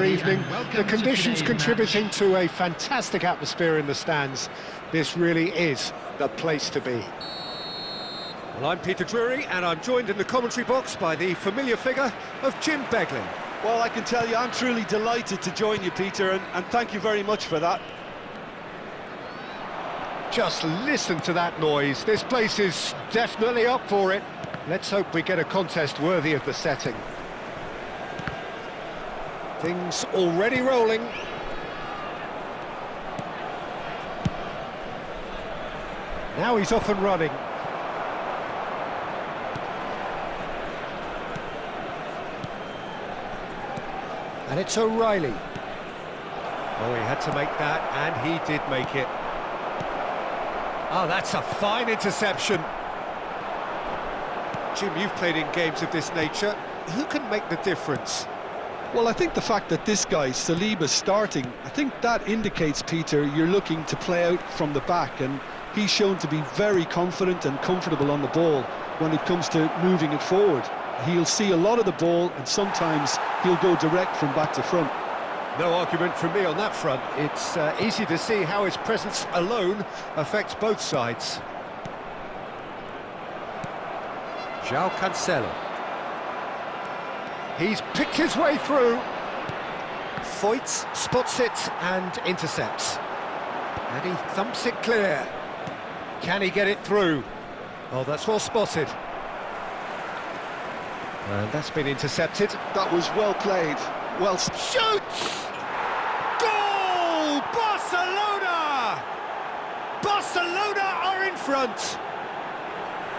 summer evening, the conditions contributing to a fantastic atmosphere in the stands. This really is the place to be. Well, I'm Peter Drury, and I'm joined in the commentary box by the familiar figure of Jim Beglin. Well, I can tell you, I'm truly delighted to join you, Peter, and thank you very much for that. Just listen to that noise. This place is definitely up for it. Let's hope we get a contest worthy of the setting. Things already rolling. Now he's off and running. And it's O'Reilly. Oh, he had to make that, and he did make it. Oh, that's a fine interception. Jim, you've played in games of this nature. Who can make the difference? Well, I think the fact that this guy, Saliba's starting, I think that indicates, Peter, you're looking to play out from the back, and he's shown to be very confident and comfortable on the ball when it comes to moving it forward. He'll see a lot of the ball, and sometimes he'll go direct from back to front. No argument from me on that front. It's easy to see how his presence alone affects both sides. João Cancelo. He's picked his way through. Foyt spots it and intercepts. And he thumps it clear. Can he get it through? Oh, that's well spotted. And that's been intercepted. That was well played. Well, shoots! Goal! Barcelona! Barcelona are in front.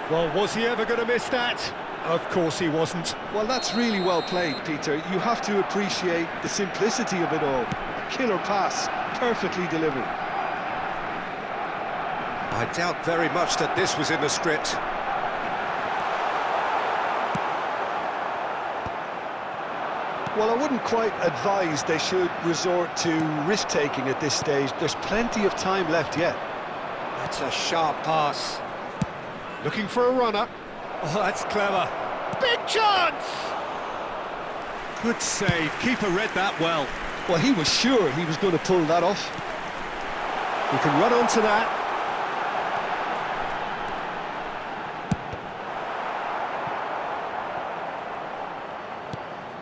Well, was he ever going to miss that? Of course he wasn't. Well, that's really well played, Peter. You have to appreciate the simplicity of it all. A killer pass, perfectly delivered. I doubt very much that this was in the script. Well, I wouldn't quite advise they should resort to risk-taking at this stage. There's plenty of time left yet. That's a sharp pass. Looking for a runner. Oh, that's clever. Big chance! Good save. Keeper read that well. Well, he was sure he was going to pull that off. He can run onto that.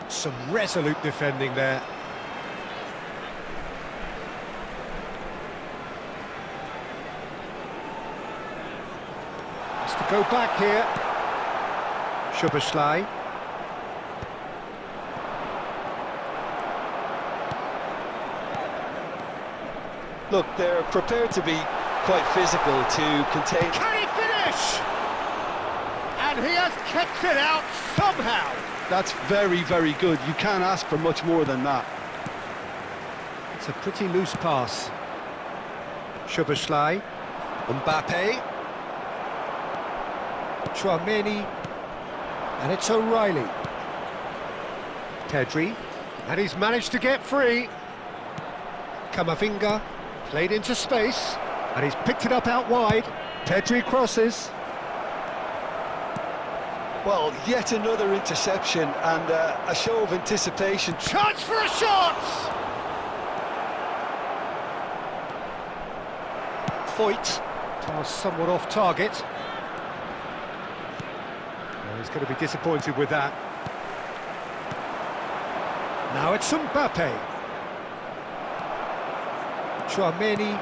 Some resolute defending there. Has to go back here. Szoboszlai. Look, they're prepared to be quite physical to contain... Can he finish? And he has kept it out somehow. That's very, very good. You can't ask for much more than that. It's a pretty loose pass. Szoboszlai. Mbappe. Tchouaméni. And it's O'Reilly. Pedri. And he's managed to get free. Camavinga. Played into space. And he's picked it up out wide. Pedri crosses. Well, yet another interception and a show of anticipation. Chance for a shot! Foyt. Pass somewhat off target. Well, he's going to be disappointed with that. Now it's Mbappe. Tchouaméni.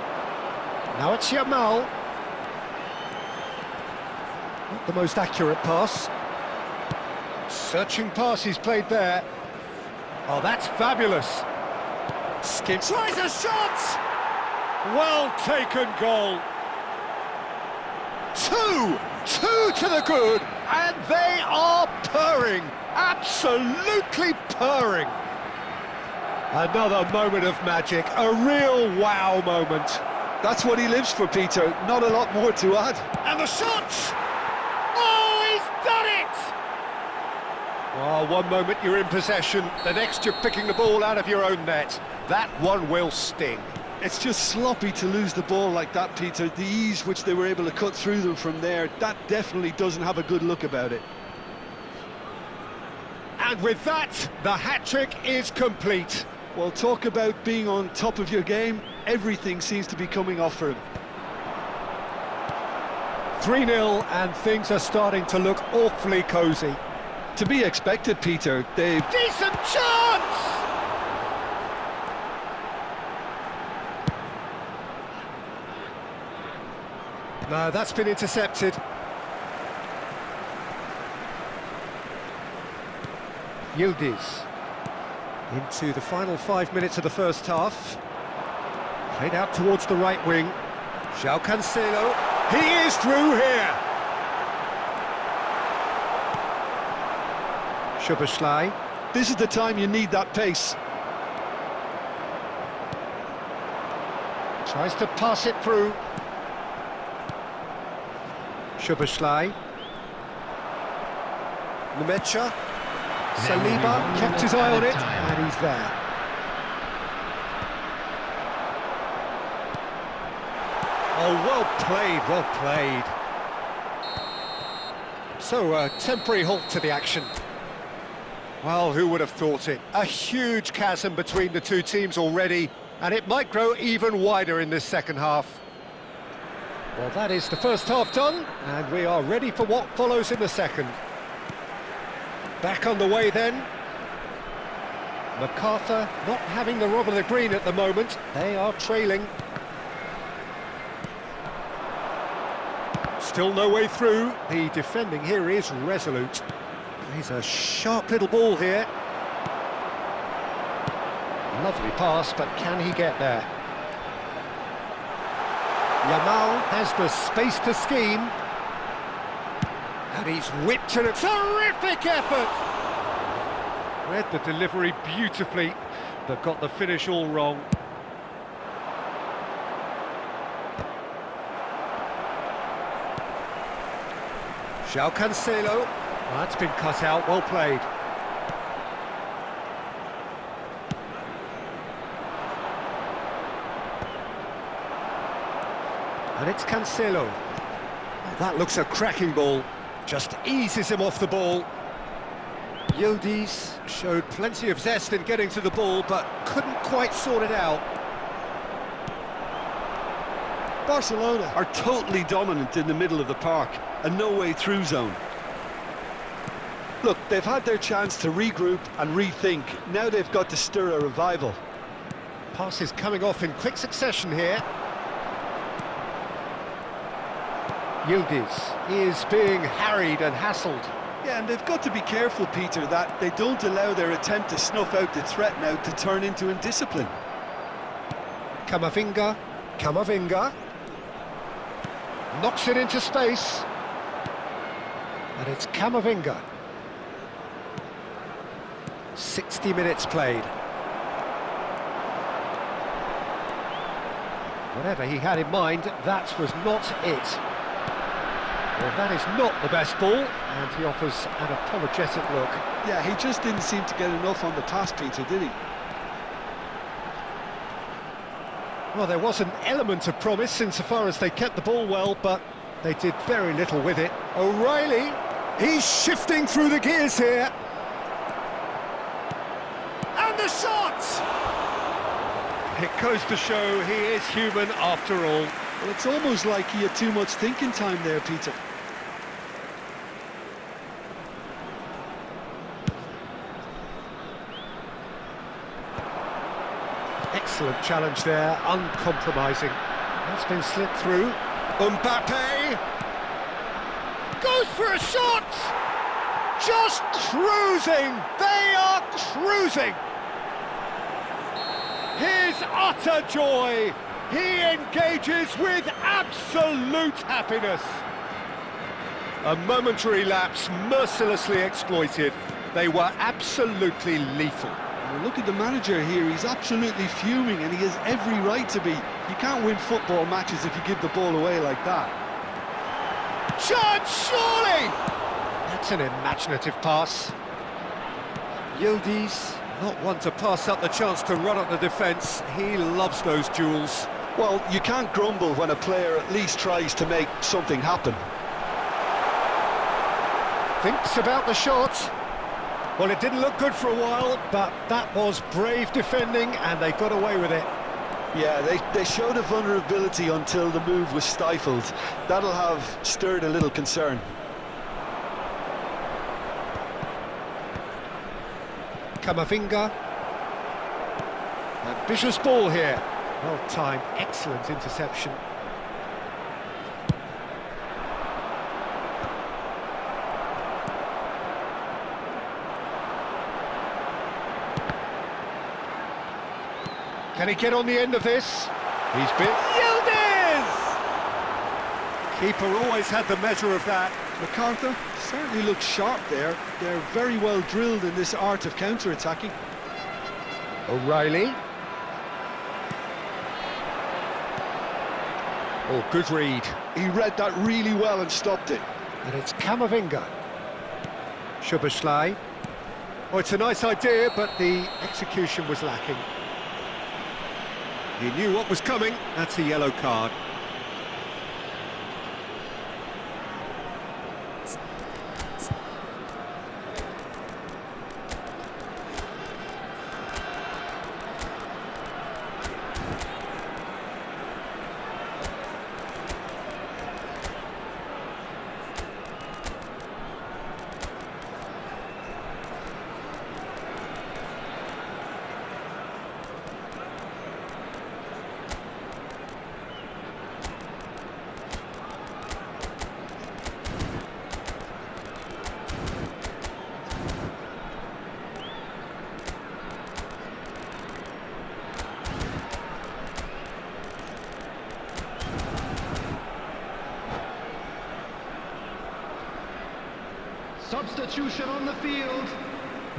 Now it's Yamal. Not the most accurate pass. Searching pass he's played there. Oh, that's fabulous. Skip. Tries a shot! Well taken goal. Two to the good, and they are purring. Absolutely purring. Another moment of magic, a real wow moment. That's what he lives for, Peter. Not a lot more to add. And the shot! Oh, he's done it! Oh, one moment you're in possession, the next you're picking the ball out of your own net. That one will sting. It's just sloppy to lose the ball like that, Peter. The ease which they were able to cut through them from there, that definitely doesn't have a good look about it. And with that, the hat-trick is complete. Well, talk about being on top of your game. Everything seems to be coming off for him. 3-0 and things are starting to look awfully cosy. To be expected, Peter. They've... Decent chance! No, that's been intercepted. Yildiz into the final 5 minutes of the first half. Played out towards the right wing. João Cancelo. He is through here. Szoboszlai. This is the time you need that pace. Tries to pass it through. Szoboszlai. Nemecha. Saliba kept his eye on it, and he's there. Oh, well played, well played. So, a temporary halt to the action. Well, who would have thought it? A huge chasm between the two teams already, and it might grow even wider in this second half. Well, that is the first half done, and we are ready for what follows in the second. Back on the way then. MacArthur not having the rub of the green at the moment. They are trailing. Still no way through. The defending here is resolute. He's a sharp little ball here. Lovely pass, but can he get there? Yamal has the space to scheme. And he's whipped in a terrific effort! Read the delivery beautifully, but got the finish all wrong. João Cancelo. That's been cut out, well played. And it's Cancelo. That looks a cracking ball. Just eases him off the ball. Yildiz showed plenty of zest in getting to the ball, but couldn't quite sort it out. Barcelona are totally dominant in the middle of the park, a no-way through zone. Look, they've had their chance to regroup and rethink. Now they've got to stir a revival. Passes coming off in quick succession here. Yildiz is being harried and hassled. Yeah, and they've got to be careful, Peter, that they don't allow their attempt to snuff out the threat now to turn into indiscipline. Camavinga. Knocks it into space. And it's Camavinga. 60 minutes played. Whatever he had in mind, that was not it. Well, that is not the best ball, and he offers an apologetic look. Yeah, he just didn't seem to get enough on the pass, Peter, did he? Well, there was an element of promise insofar as they kept the ball well, but they did very little with it. O'Reilly, he's shifting through the gears here. And the shot! It goes to show he is human after all. Well, it's almost like he had too much thinking time there, Peter. Excellent challenge there, uncompromising. That's been slipped through. Mbappe goes for a shot! Just cruising! They are cruising! His utter joy! He engages with absolute happiness. A momentary lapse mercilessly exploited. They were absolutely lethal. Well, look at the manager here, he's absolutely fuming and he has every right to be. You can't win football matches if you give the ball away like that. Chance, surely! That's an imaginative pass. Yildiz, not one to pass up the chance to run at the defence. He loves those duels. Well, you can't grumble when a player at least tries to make something happen. Thinks about the shot. Well, it didn't look good for a while, but that was brave defending, and they got away with it. Yeah, they showed a vulnerability until the move was stifled. That'll have stirred a little concern. Camavinga. Ambitious ball here. Well timed, excellent interception. Can he get on the end of this? He's been... Yildiz! Keeper always had the measure of that. MacArthur certainly looks sharp there. They're very well drilled in this art of counter-attacking. O'Reilly. Oh, good read. He read that really well and stopped it. And it's Camavinga. Szoboszlai. Oh, it's a nice idea, but the execution was lacking. He knew what was coming. That's a yellow card. Substitution on the field.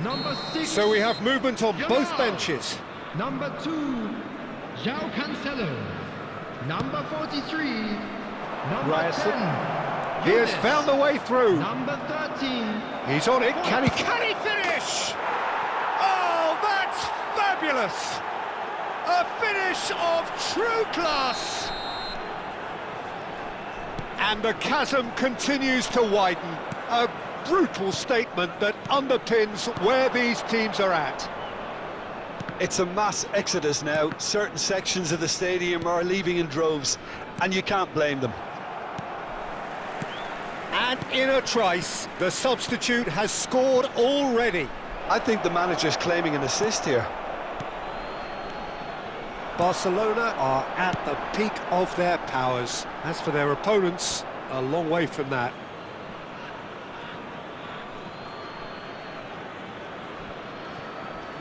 Number 6. So we have movement on both benches. Number 2, João Cancelo. Number 43, number Ryerson. 10. He has Yildiz. found the way through. Number 13. He's on it. Can he finish? Oh, that's fabulous! A finish of true class. And the chasm continues to widen. A brutal statement that underpins where these teams are at. It's a mass exodus now. Certain sections of the stadium are leaving in droves, and you can't blame them. And in a trice, the substitute has scored already. I think the manager's claiming an assist here. Barcelona are at the peak of their powers. As for their opponents, a long way from that.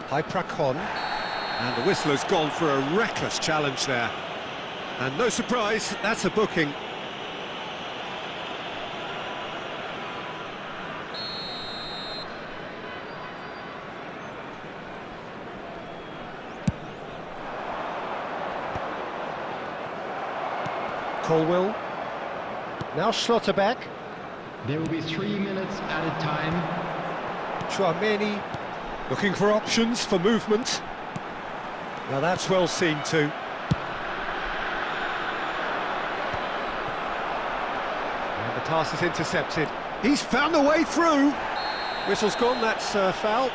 Hyprakon, and the whistle has gone for a reckless challenge there. And no surprise, that's a booking. Colwill, now Schlotterbeck. There will be 3 minutes at a time. Chouameni looking for options for movement. Now that's well seen too. And the pass is intercepted. He's found a way through. Whistle's gone, that's foul.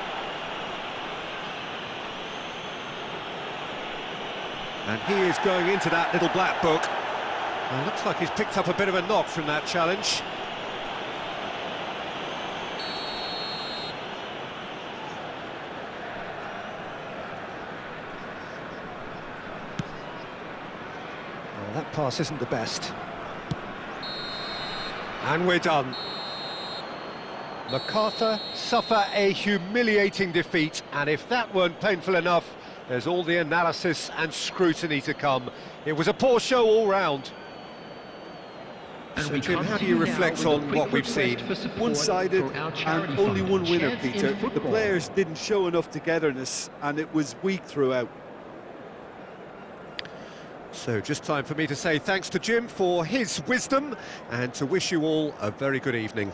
And he is going into that little black book. And looks like he's picked up a bit of a knock from that challenge. That pass isn't the best. And we're done. MacArthur suffer a humiliating defeat, and if that weren't painful enough, there's all the analysis and scrutiny to come. It was a poor show all round. So, Jim, how do you reflect on what we've seen? One-sided and only one winner, Peter. The players didn't show enough togetherness, and it was weak throughout. So just time for me to say thanks to Jim for his wisdom and to wish you all a very good evening.